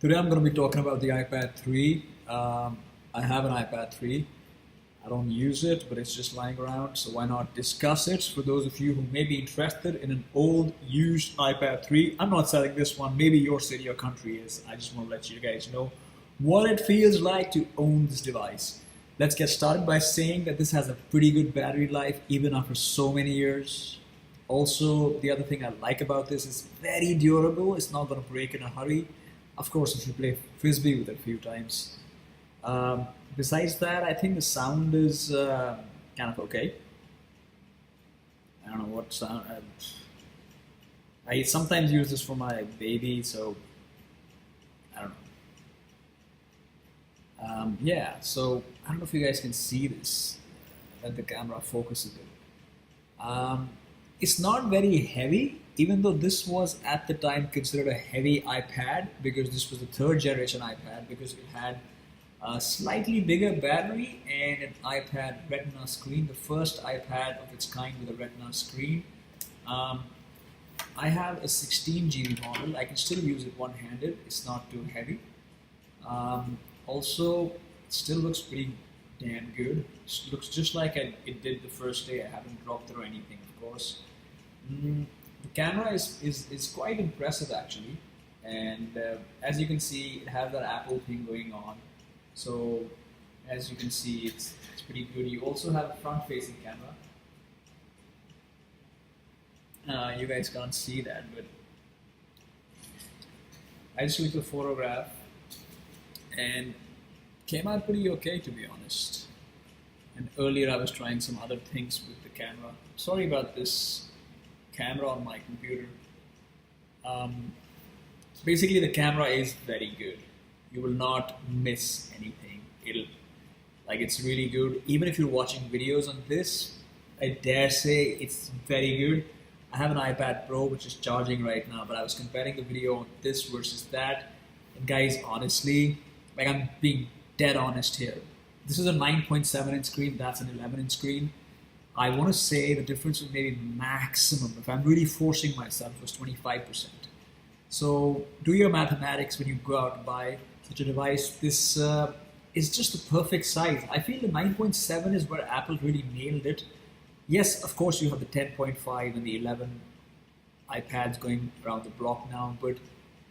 Today I'm going to be talking about the iPad 3. I have an iPad 3. I don't use it, but it's just lying around, so why not discuss it? For those of you who may be interested in an old, used iPad 3, I'm not selling this one. Maybe your city or country is. I just want to let you guys know what it feels like to own this device. Let's get started by saying that this has a pretty good battery life, even after so many years. Also, the other thing I like about this is very durable. It's not going to break in a hurry. Of course, if you play frisbee with it a few times. Besides that, I think the sound is kind of okay. I don't know what sound. I sometimes use this for my baby, so I don't know. Yeah, so I don't know if you guys can see this. Let the camera focus a bit. It's not very heavy, even though this was at the time considered a heavy iPad because this was the third generation iPad because it had a slightly bigger battery and an iPad Retina screen, the first iPad of its kind with a Retina screen. I have a 16 GB model. I can still use it one-handed. It's not too heavy. Also, it still looks pretty damn good. It looks just like it did the first day. I haven't dropped it or anything, of course. The camera is quite impressive actually, and as you can see, it has that Apple thing going on. So as you can see, it's pretty good. You also have a front-facing camera. You guys can't see that, but I just took the photograph and came out pretty okay, to be honest. And earlier I was trying some other things with the camera. Sorry about this camera on my computer. Basically the camera is very good. You will not miss anything. It's really good. Even if you're watching videos on this, I dare say it's very good. I have an iPad Pro which is charging right now, but I was comparing the video on this versus that. And guys, honestly, I'm being dead honest here. This is a 9.7 inch screen, that's an 11 inch screen. I want to say the difference was maybe maximum, if I'm really forcing myself, was 25%. So do your mathematics when you go out and buy such a device. This is just the perfect size. I feel the 9.7 is where Apple really nailed it. Yes, of course you have the 10.5 and the 11 iPads going around the block now, but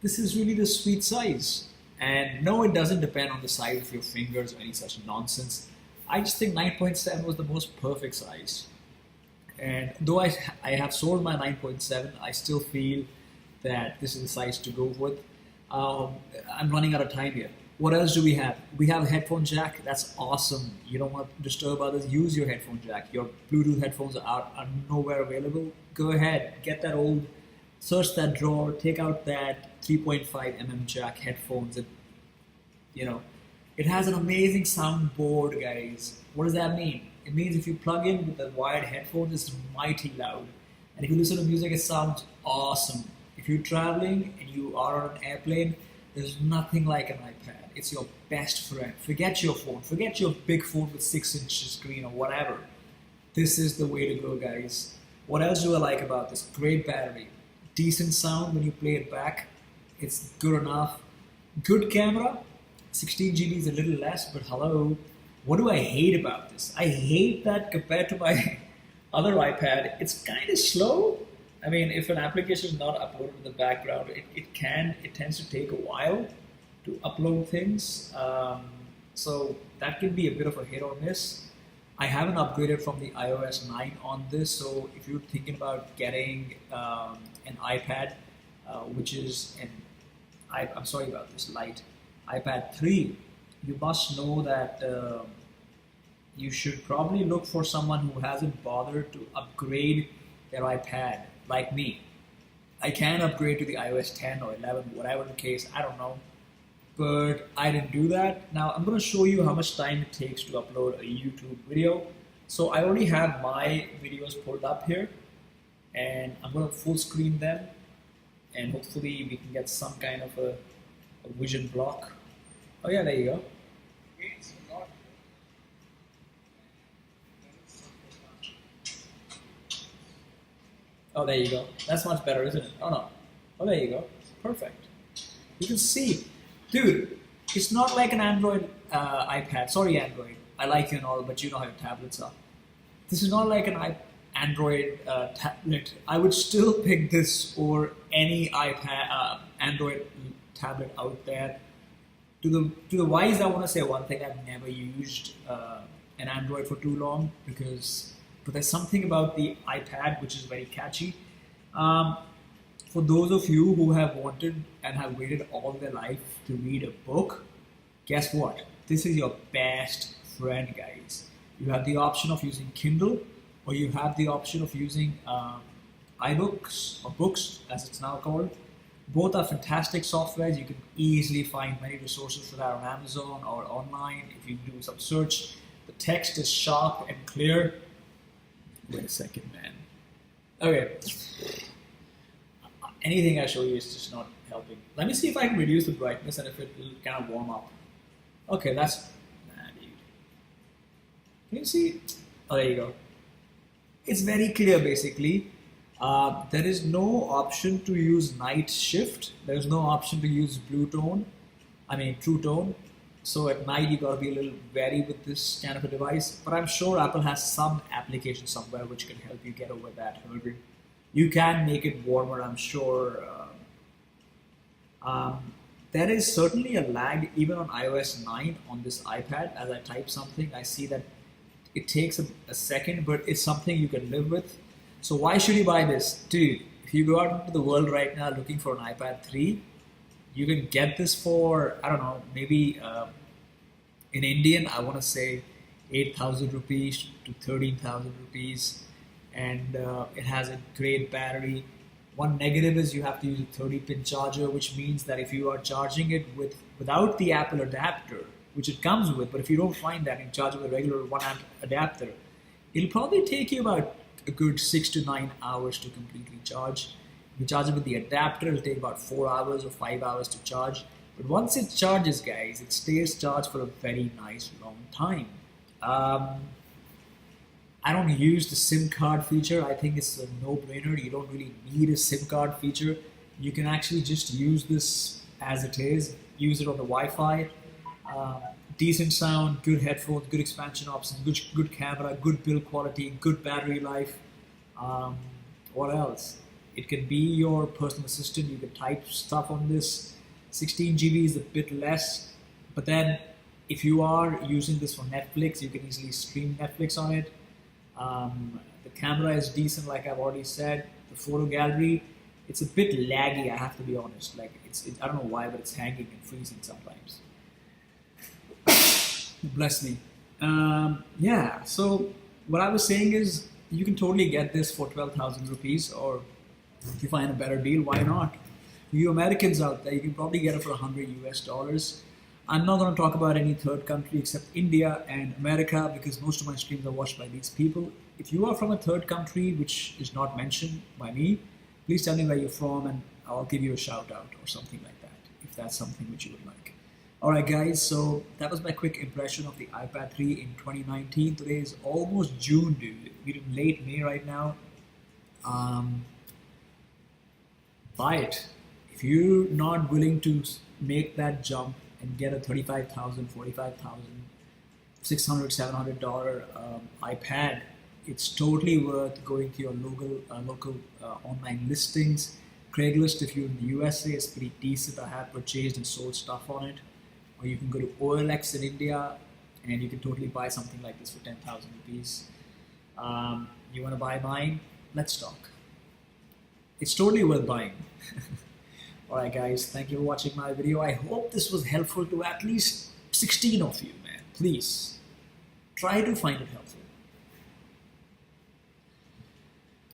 this is really the sweet size. And no, it doesn't depend on the size of your fingers or any such nonsense. I just think 9.7 was the most perfect size. And though I have sold my 9.7, I still feel that this is the size to go with. I'm running out of time here. What else do we have? We have a headphone jack. That's awesome. You don't want to disturb others. Use your headphone jack. Your Bluetooth headphones are nowhere available. Go ahead, get that old, search that drawer, take out that 3.5 mm jack headphones. It has an amazing soundboard, guys. What does that mean? It means if you plug in with the wired headphones, it's mighty loud. And if you listen to music, it sounds awesome. If you're traveling and you are on an airplane, there's nothing like an iPad. It's your best friend. Forget your phone. Forget your big phone with 6-inch screen or whatever. This is the way to go, guys. What else do I like about this? Great battery. Decent sound when you play it back. It's good enough. Good camera. 16 GB is a little less, but hello. What do I hate about this? I hate that compared to my other iPad, it's kind of slow. I mean, if an application is not uploaded in the background, it tends to take a while to upload things. So that can be a bit of a hit or miss. I haven't upgraded from the iOS 9 on this, so if you're thinking about getting an iPad, which is I'm sorry about this, light iPad 3, you must know that you should probably look for someone who hasn't bothered to upgrade their iPad like me. I can upgrade to the iOS 10 or 11, whatever the case, I don't know. But I didn't do that. Now I'm going to show you how much time it takes to upload a YouTube video. So I already have my videos pulled up here and I'm going to full screen them and hopefully we can get some kind of a vision block. Oh yeah, there you go. Oh, there you go. That's much better, isn't it? Oh no. Oh, there you go. Perfect. You can see Dude, it's not like an Android iPad. Sorry, Android. I like you and all, but you know how your tablets are. This is not like an Android tablet. I would still pick this over any iPad, Android tablet out there. To the wise, I want to say one thing: I've never used an Android for too long but there's something about the iPad which is very catchy. Um, for those of you who have wanted and have waited all their life to read a book, guess what? This is your best friend, guys. You have the option of using Kindle, or you have the option of using iBooks or books, as it's now called. Both are fantastic softwares. You can easily find many resources for that on Amazon or online. If you do some search, the text is sharp and clear. Wait a second, man. Okay. Anything I show you is just not helping. Let me see if I can reduce the brightness and if it will kind of warm up. Okay, nah, dude. Can you see? Oh, there you go. It's very clear, basically. There is no option to use night shift. There is no option to use true tone. So at night you gotta be a little wary with this kind of a device. But I'm sure Apple has some application somewhere which can help you get over that hurdle. You can make it warmer, I'm sure. There is certainly a lag even on iOS 9 on this iPad. As I type something, I see that it takes a second, but it's something you can live with. So why should you buy this? Dude, if you go out into the world right now looking for an iPad 3, you can get this for, I don't know, maybe in Indian, I want to say 8,000 rupees to 13,000 rupees. And it has a great battery. One negative is you have to use a 30-pin charger, which means that if you are charging it without the Apple adapter, which it comes with, but if you don't find that and charge it with a regular 1 amp adapter, it'll probably take you about a good 6 to 9 hours to completely charge. If you charge it with the adapter, it'll take about 4 hours or 5 hours to charge. But once it charges, guys, it stays charged for a very nice long time. I don't use the SIM card feature. I think it's a no-brainer. You don't really need a SIM card feature. You can actually just use this as it is. Use it on the Wi-Fi. Decent sound, good headphones, good expansion options, good camera, good build quality, good battery life. What else? It can be your personal assistant. You can type stuff on this. 16 GB is a bit less. But then if you are using this for Netflix, you can easily stream Netflix on it. The camera is decent, like I've already said. The photo gallery, it's a bit laggy, I have to be honest. Like I don't know why, but it's hanging and freezing sometimes. Bless me. Yeah, so what I was saying is you can totally get this for 12,000 rupees, or if you find a better deal, why not? You Americans out there, you can probably get it for $100 US. I'm not going to talk about any third country except India and America because most of my streams are watched by these people. If you are from a third country which is not mentioned by me, please tell me where you're from and I'll give you a shout out or something like that, if that's something which you would like. Alright guys, so that was my quick impression of the iPad 3 in 2019. Today is almost June, dude. We're in late May right now. Buy it. If you're not willing to make that jump and get a $35,000, $45,000, $600, $700 iPad, it's totally worth going to your local online listings. Craigslist, if you're in the USA, is pretty decent. I have purchased and sold stuff on it. Or you can go to OLX in India and you can totally buy something like this for 10,000 rupees. You want to buy mine? Let's talk. It's totally worth buying. Alright guys, thank you for watching my video. I hope this was helpful to at least 16 of you, man. Please, try to find it helpful.